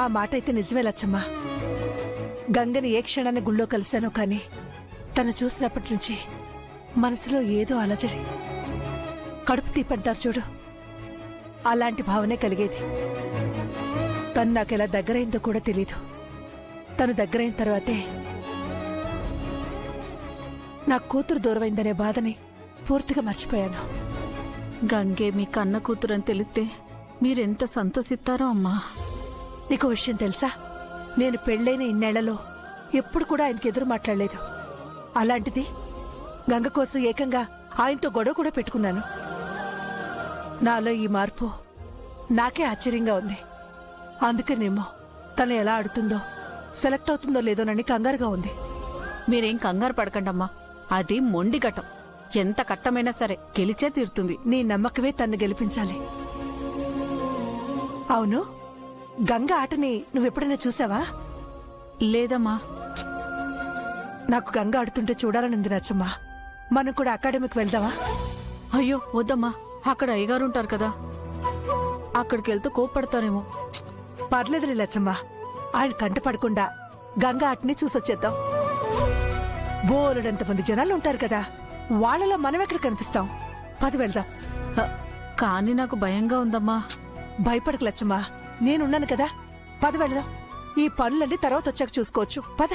ఆ మాట అయితే నిజమే లచ్చమ్మ. గంగని ఏ క్షణాన్ని గుళ్ళో కలిశానో కానీ తను చూసినప్పటి నుంచి మనసులో ఏదో అలజడి, కడుపు తీపంటారు చూడు, అలాంటి భావనే కలిగేది. తను నాకెలా దగ్గరైందో కూడా తెలీదు. తను దగ్గరైన తర్వాతే నా కూతురు దూరమైందనే బాధని పూర్తిగా మర్చిపోయాను. గంగే మీ కన్న కూతురని తెలిస్తే మీరెంత సంతోషిస్తారో అమ్మా. నీకు విషయం తెలుసా, నేను పెళ్ళైన ఇన్నేళ్లలో ఎప్పుడు కూడా ఆయనకి ఎదురు మాట్లాడలేదు. అలాంటిది గంగ కోసం ఏకంగా ఆయనతో గొడవ కూడా పెట్టుకున్నాను. నాలో ఈ మార్పు నాకే ఆశ్చర్యంగా ఉంది. అందుకనేమో తను ఎలా ఆడుతుందో, సెలెక్ట్ అవుతుందో లేదోనని కంగారుగా ఉంది. మీరేం కంగారు పడకండమ్మా, అది మొండి ఘటం. ఎంత కట్టమైనా సరే గెలిచే తీరుతుంది. నీ నమ్మకమే తన్ను గెలిపించాలి. అవును, గంగ ఆటని నువ్వెప్పుడైనా చూసావా? లేదమ్మా. నాకు గంగ ఆడుతుంటే చూడాలనుంది నచ్చమ్మా. మనం కూడా అకాడమీకి వెళ్దావా? అయ్యో వద్దమ్మా, అక్కడ అయ్యగారుంటారు కదా, అక్కడికి వెళ్తే కోప్పడతారేమో. పర్లేదులే లచ్చమ్మా, ఆయన కంట పడకుండా గంగ ఆటని చూసొచ్చేద్దాం. బోలెడంతమంది జనాలు ఉంటారు కదా, వాళ్ళలో మనం ఎక్కడ కనిపిస్తాం? పది వెళ్దాం. కానీ నాకు భయంగా ఉందమ్మా. భయపడకు లచ్చమ్మా, నేనున్నాను కదా. పద వెళ్దాం. ఈ పనులన్నీ తర్వాత వచ్చాక చూసుకోవచ్చు. పద.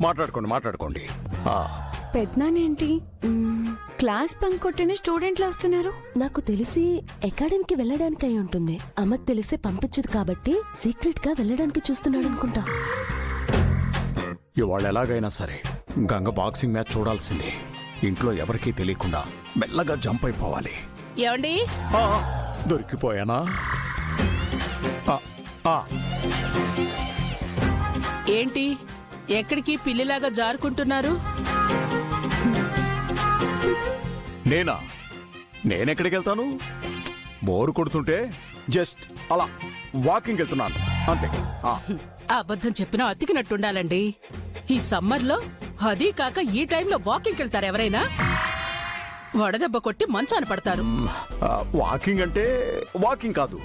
మాట్లాడుకోండి. పెద్దనానేంటి క్లాస్ బంక్ కొట్టిన స్టూడెంట్లు వస్తున్నారు? నాకు తెలిసి అకాడమీకి వెళ్ళడానికి అయి ఉంటుంది. అమ్మకు తెలిసే పంపించదు కాబట్టి సీక్రెట్ గా వెళ్ళడానికి చూస్తున్నాడు అనుకుంటా. ఇవాళ ఎలాగైనా సరే గంగ బాక్సింగ్ మ్యాచ్ చూడాల్సిందే. ఇంట్లో ఎవరికీ తెలియకుండా మెల్లగా జంప్ అయిపోవాలి. ఏమండి, దొరికిపోయానా? ఏంటి ఎక్కడికి పిల్లిలాగా జారుకుంటున్నారు? నేనెక్కడికి వెళ్తాను? బోరు కొడుతుంటే జస్ట్ అలా వాకింగ్ వెళ్తున్నాను అంతే. అబద్ధం చెప్పినా అతికినట్టుండాలండి. ఈ సమ్మర్లో అదీ కాక ఈ టైంలో వాకింగ్ వెళ్తారు ఎవరైనా? వడదెబ్బ కొట్టి మంచాన పడతారు. వాకింగ్ అంటే వాకింగ్ కాదు,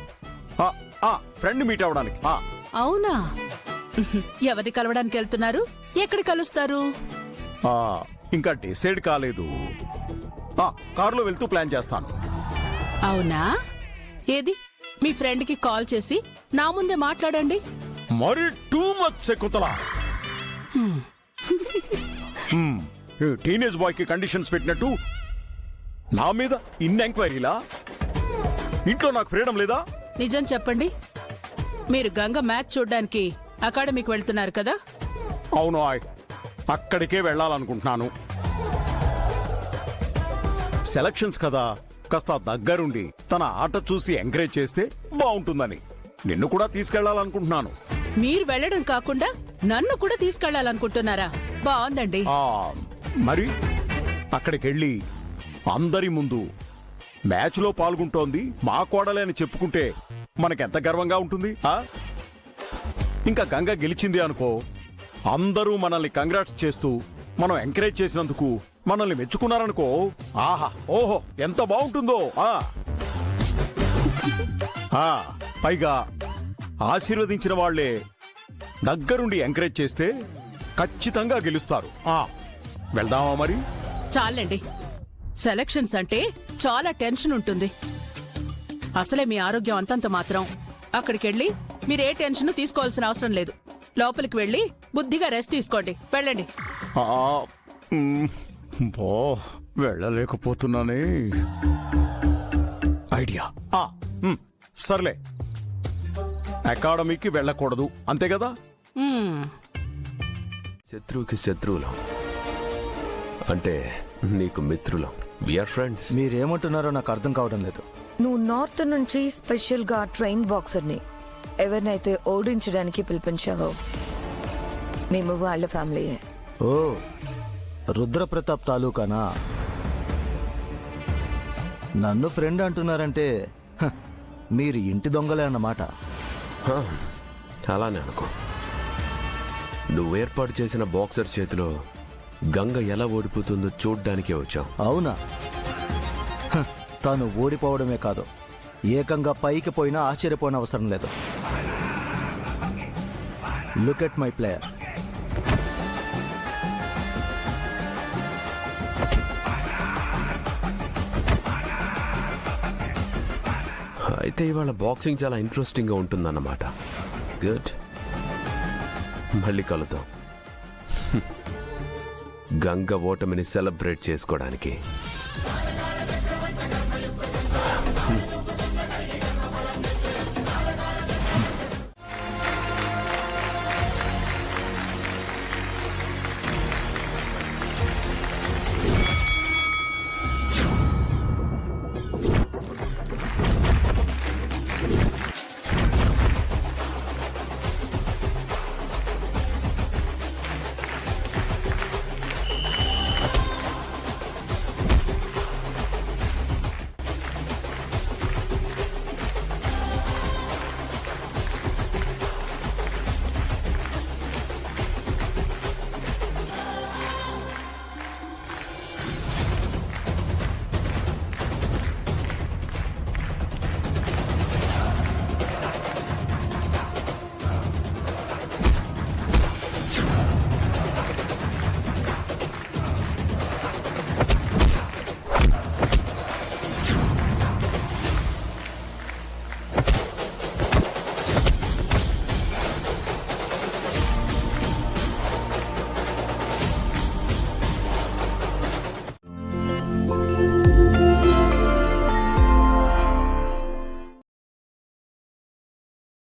ఫ్రెండ్ మీట్ అవడానికి. అవునా? ఎవరిని కలవడానికి వెళ్తున్నారు? ఎక్కడ కలుస్తారు? ఇంకా డిసైడ్ కాలేదు. కారులో వెళ్తూ ప్లాన్ చేస్తాను. అవునా? ఏది మీ ఫ్రెండ్ కి కాల్ చేసి నా ముందే మాట్లాడండి. మరి too much Shakuntala. Teenage boy కి కండిషన్స్ పెట్టినట్టు నా మీద ఇన్ని ఎంక్వైరీలా? ఇంట్లో నాకు ఫ్రీడమ్ లేదా? నిజం చెప్పండి, మీరు గంగ మ్యాచ్ చూడ్డానికి అకాడమీకి వెళ్తున్నారు కదా? అవును, అక్కడికే వెళ్ళాలనుకుంటున్నాను. సెలక్షన్స్ కదా, కాస్త దగ్గరుండి తన ఆట చూసి ఎంకరేజ్ చేస్తే బాగుంటుందని నిన్ను కూడా తీసుకెళ్లాలనుకుంటున్నాను. మీరు వెళ్ళడం కాకుండా నన్ను కూడా తీసుకెళ్లాలనుకుంటున్నారా? బాగుందండి. మరి అక్కడికెళ్ళి అందరి ముందు మ్యాచ్ లో పాల్గొంటోంది మా కోడలే అని చెప్పుకుంటే మనకెంత గర్వంగా ఉంటుంది. ఇంకా గంగ గెలిచింది అనుకో, అందరూ మనల్ని కంగ్రాట్స్ చేస్తూ మనం ఎంకరేజ్ చేసినందుకు మనల్ని మెచ్చుకున్నారనుకో, ఆహా ఓహో ఎంత బాగుంటుందో. పైగా ఆశీర్వదించిన వాళ్లే దగ్గరుండి ఎంకరేజ్ చేస్తే ఖచ్చితంగా గెలుస్తారు. వెళ్దామా మరి? చాలండి, సెలక్షన్స్ అంటే చాలా టెన్షన్ ఉంటుంది. అసలే మీ ఆరోగ్యం అంతంత మాత్రం. అక్కడికెళ్ళి మీరే టెన్షన్ తీసుకోవాల్సిన అవసరం లేదు. లోపలికి వెళ్ళి బుద్ధిగా రెస్ట్ తీసుకోండి. వెళ్ళండి. వెళ్ళలేకపోతున్నానే. ఐడియా. సర్లే, అకాడమీకి వెళ్ళకూడదు అంతే కదా? శత్రువుకి శత్రువులం అంటే నీకు మిత్రులం. VR friends. మీరేమంటున్నారో నాకు అర్థం కావడం లేదు. నువ్వు నార్త్ నుంచి స్పెషల్ గా ట్రైన్ బాక్సర్ని ఎవరినైతే ఓడించడానికి పిలిపించావో మేము వాళ్ళ ఫ్యామిలీయే. ఓ, రుద్రప్రతాప్ తాలూకానా? నన్ను ఫ్రెండ్ అంటున్నారంటే మీరు ఇంటి దొంగలే అన్నమాట. అలానే అనుకో. నువ్వు ఏర్పాటు చేసిన బాక్సర్ చేతిలో గంగ ఎలా ఓడిపోతుందో చూడ్డానికే వచ్చాం. అవునా? హ, తను ఓడిపోవడమే కాదు, ఏకంగా పైకి పోయినా ఆశ్చర్యపోయిన అవసరం లేదు. Look at my player. అయితే ఇవాళ బాక్సింగ్ చాలా ఇంట్రెస్టింగ్ గా ఉంటుందన్నమాట. గుడ్, మళ్ళీ కలుద్దాం. గంగ ఓటమిని సెలబ్రేట్ చేసుకోవడానికి.